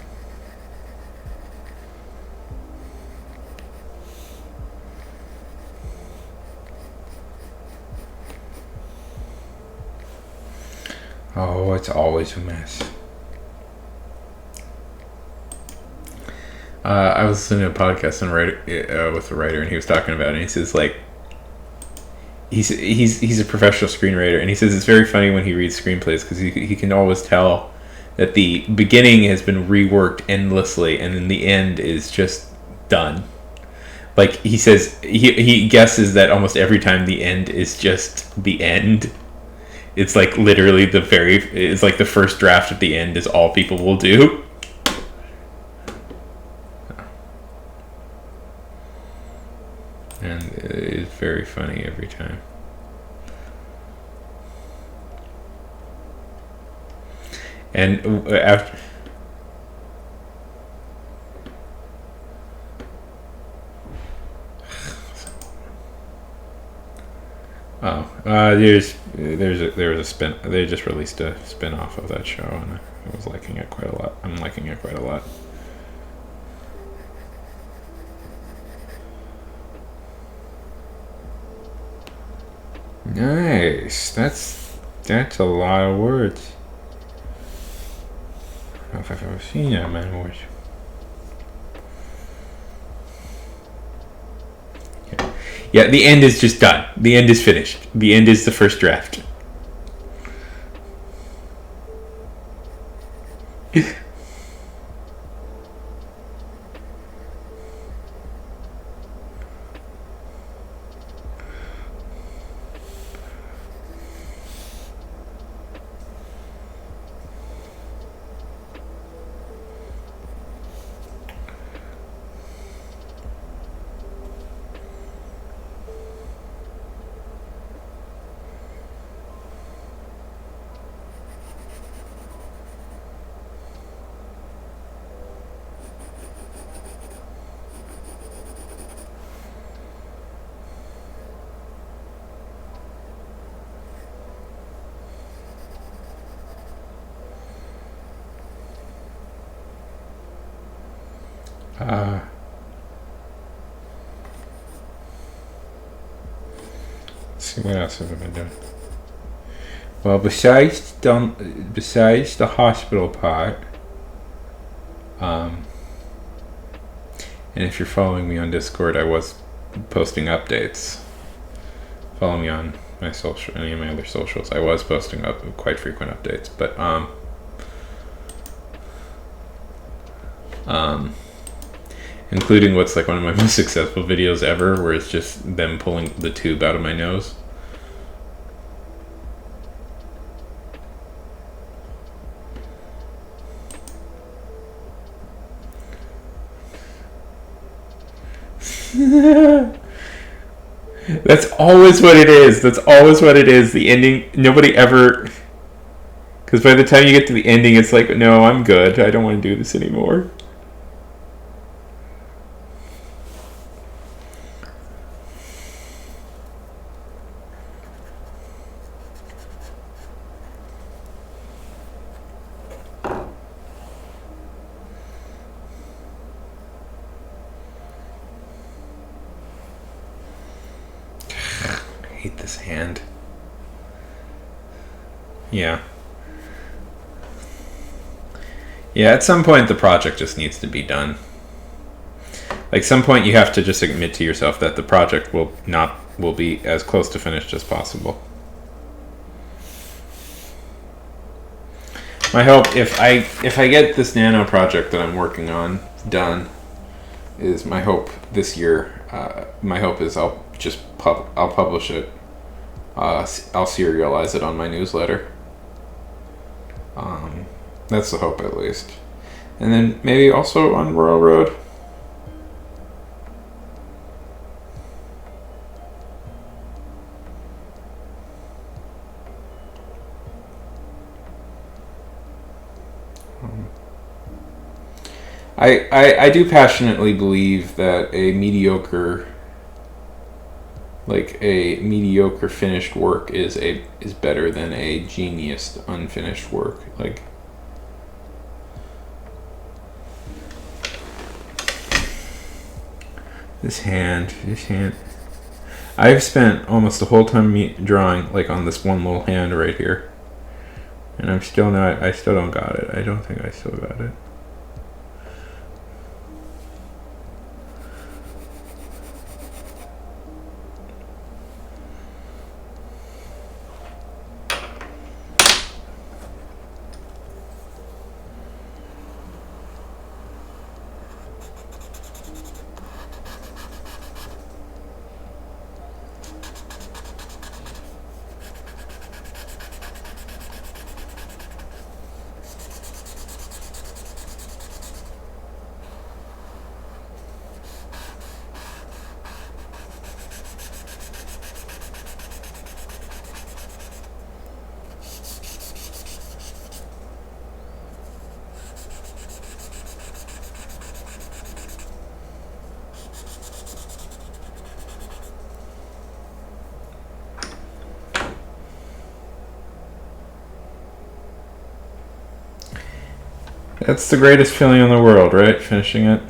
Oh, it's always a mess. I was listening to a podcast with a writer, and he was talking about it. And he says, like, he's a professional screenwriter, and he says it's very funny when he reads screenplays because he can always tell that the beginning has been reworked endlessly, and then the end is just done. Like, he says he guesses that almost every time the end is just the end. It's like literally it's like the first draft at the end is all people will do. And it's very funny every time. And after... there was a spin. They just released a spin-off of that show, and I was liking it quite a lot. I'm liking it quite a lot. Nice. That's a lot of words. I don't know if I've ever seen that many words. Yeah, the end is just done. The end is finished. The end is the first draft. Let's see, what else have I been doing? Well, besides the hospital part, and if you're following me on Discord, I was posting updates. Follow me on my any of my other socials. I was posting up quite frequent updates, but including what's like one of my most successful videos ever, where it's just them pulling the tube out of my nose. That's always what it is. That's always what it is. The ending, nobody ever... Because by the time you get to the ending, it's like, no, I'm good. I don't want to do this anymore. I hate this hand. Yeah. Yeah, at some point the project just needs to be done. Like, some point you have to just admit to yourself that the project will be as close to finished as possible. My hope, if I get this nano project that I'm working on done, is my hope this year. My hope is I'll publish it. I'll serialize it on my newsletter. That's the hope, at least. And then maybe also on Royal Road. I do passionately believe that a mediocre finished work is better than a genius unfinished work. Like, this hand. I've spent almost the whole time drawing like on this one little hand right here, and I still don't got it. I don't think I still got it. That's the greatest feeling in the world, right? Finishing it.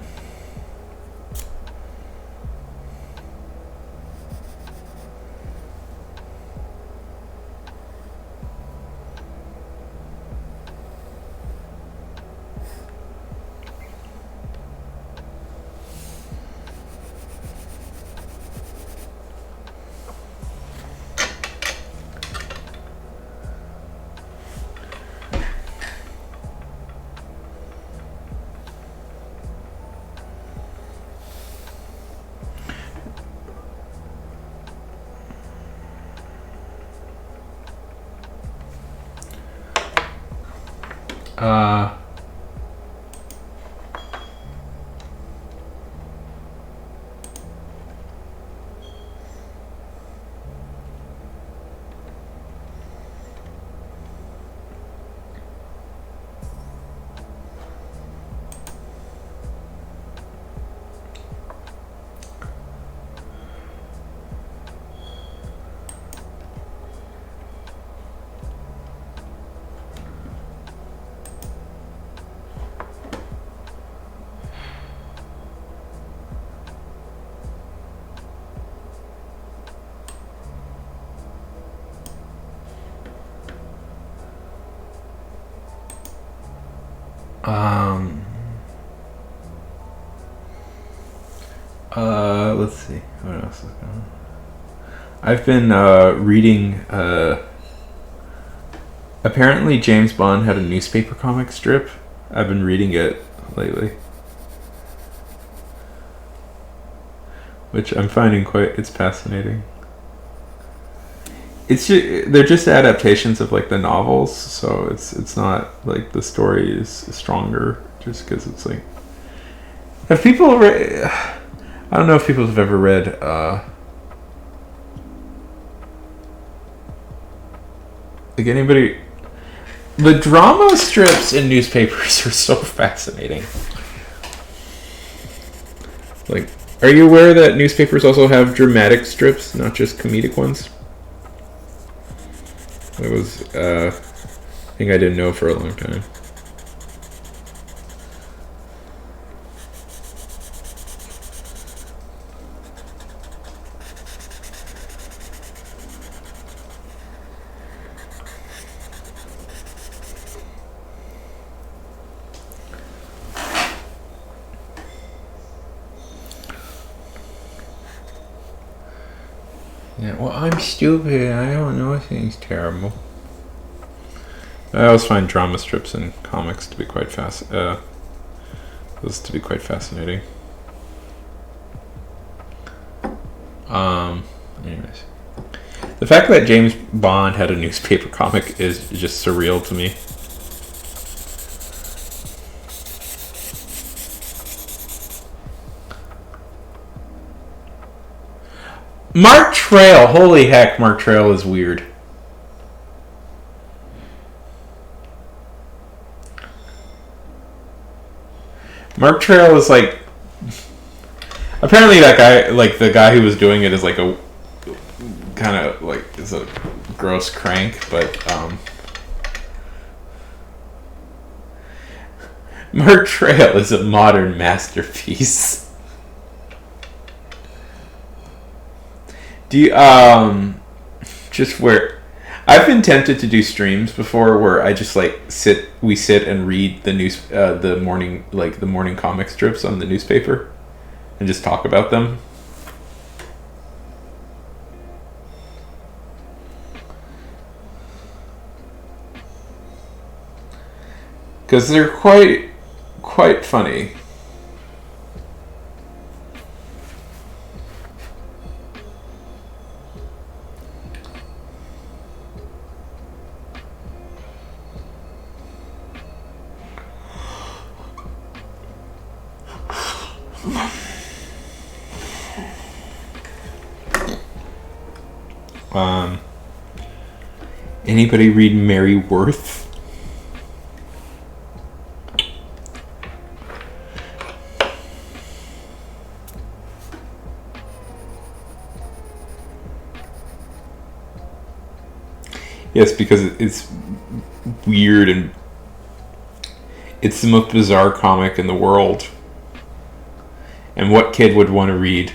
Let's see. What else is going on? I've been reading. Apparently, James Bond had a newspaper comic strip. I've been reading it lately, which I'm finding it's fascinating. They're just adaptations of like the novels, so it's not like the story is stronger just because it's like. Have people read? I don't know if people have ever read like anybody. The drama strips in newspapers are so fascinating. Like, are you aware that newspapers also have dramatic strips, not just comedic ones? It was a thing I didn't know for a long time. Yeah, well, I'm stupid. I don't know things terrible. I always find drama strips in comics to be quite those to be quite fascinating. Anyways, the fact that James Bond had a newspaper comic is just surreal to me. Mark Trail, holy heck, Mark Trail is weird. Mark Trail is like, apparently that guy, like the guy who was doing it, is like a kind of like is a gross crank, but Mark Trail is a modern masterpiece. Do you just where I've been tempted to do streams before where I just like sit and read the morning comic strips on the newspaper and just talk about them. Because they're quite funny. Anybody read Mary Worth? Yes, because it's weird and it's the most bizarre comic in the world. And what kid would want to read?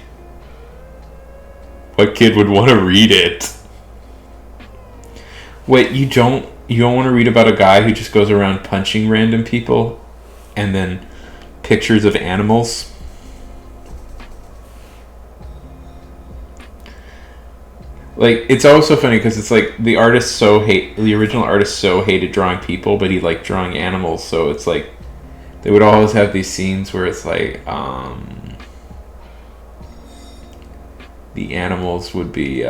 What kid would want to read it? Wait, you don't want to read about a guy who just goes around punching random people and then pictures of animals? Like, it's always so funny because it's like the original artist so hated drawing people, but he liked drawing animals. So it's like they would always have these scenes where it's like the animals would be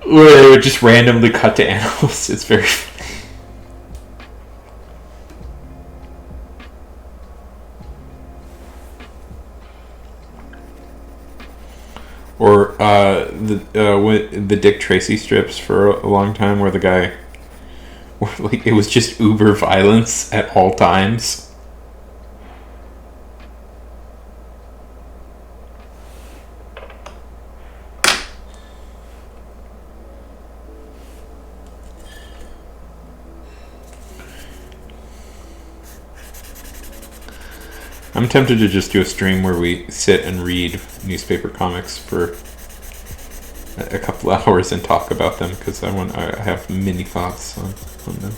where they would just randomly cut to animals. It's very funny. Or the Dick Tracy strips for a long time, where the guy, like, it was just uber violence at all times. I'm tempted to just do a stream where we sit and read newspaper comics for a couple hours and talk about them, because I have many thoughts on them.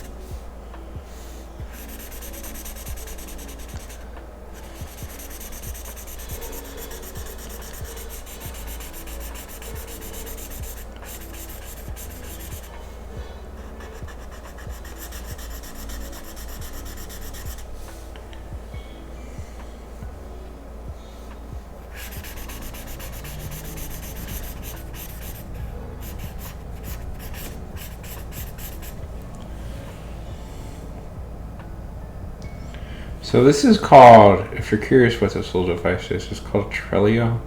So this is called, if you're curious what this little device is, it's called Trello.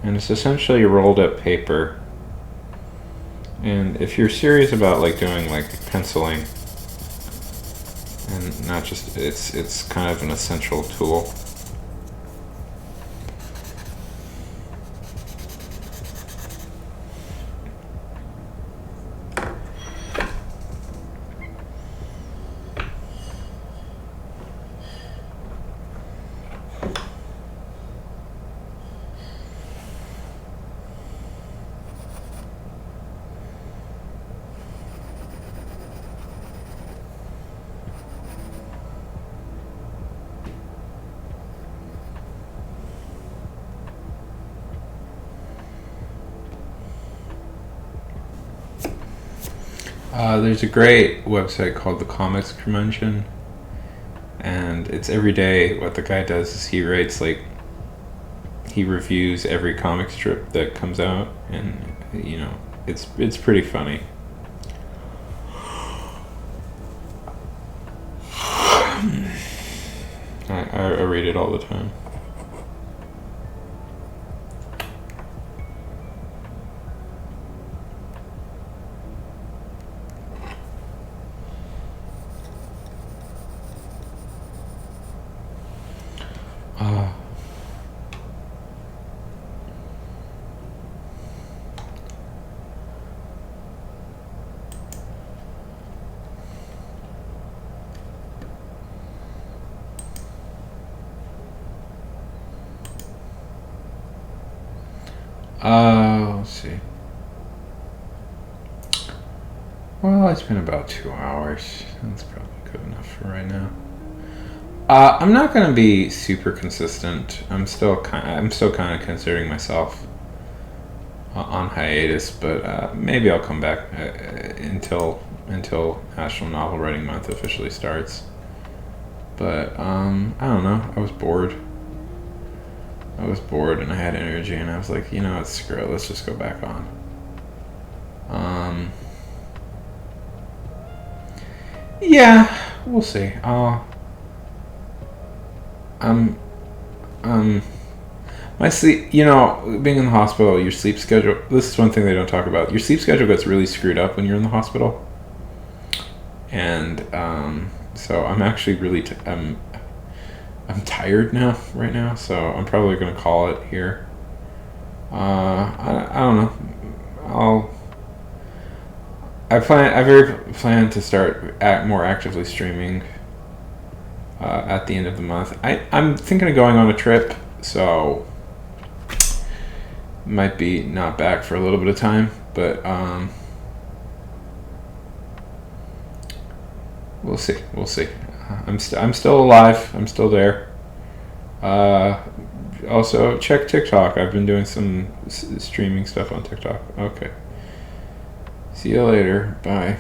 And it's essentially rolled up paper. And if you're serious about like doing like penciling, and not just, it's kind of an essential tool. There's a great website called the Comics Convention, and it's every day. What the guy does is he writes like he reviews every comic strip that comes out, and it's pretty funny. I read it all the time. Let's see. Well, it's been about 2 hours. That's probably good enough for right now. I'm not gonna be super consistent. I'm still kind of considering myself on hiatus, but maybe I'll come back until National Novel Writing Month officially starts. But I don't know. I was bored, and I had energy, and I was like, screw it. Let's just go back on. Yeah, we'll see. My sleep, being in the hospital, your sleep schedule, this is one thing they don't talk about. Your sleep schedule gets really screwed up when you're in the hospital. And so I'm actually really, I'm tired right now, so I'm probably going to call it here. I don't know. I plan to start more actively streaming at the end of the month. I'm thinking of going on a trip, so might be not back for a little bit of time, but we'll see. I'm still alive. I'm still there. Also, check TikTok. I've been doing some streaming stuff on TikTok. Okay. See you later. Bye.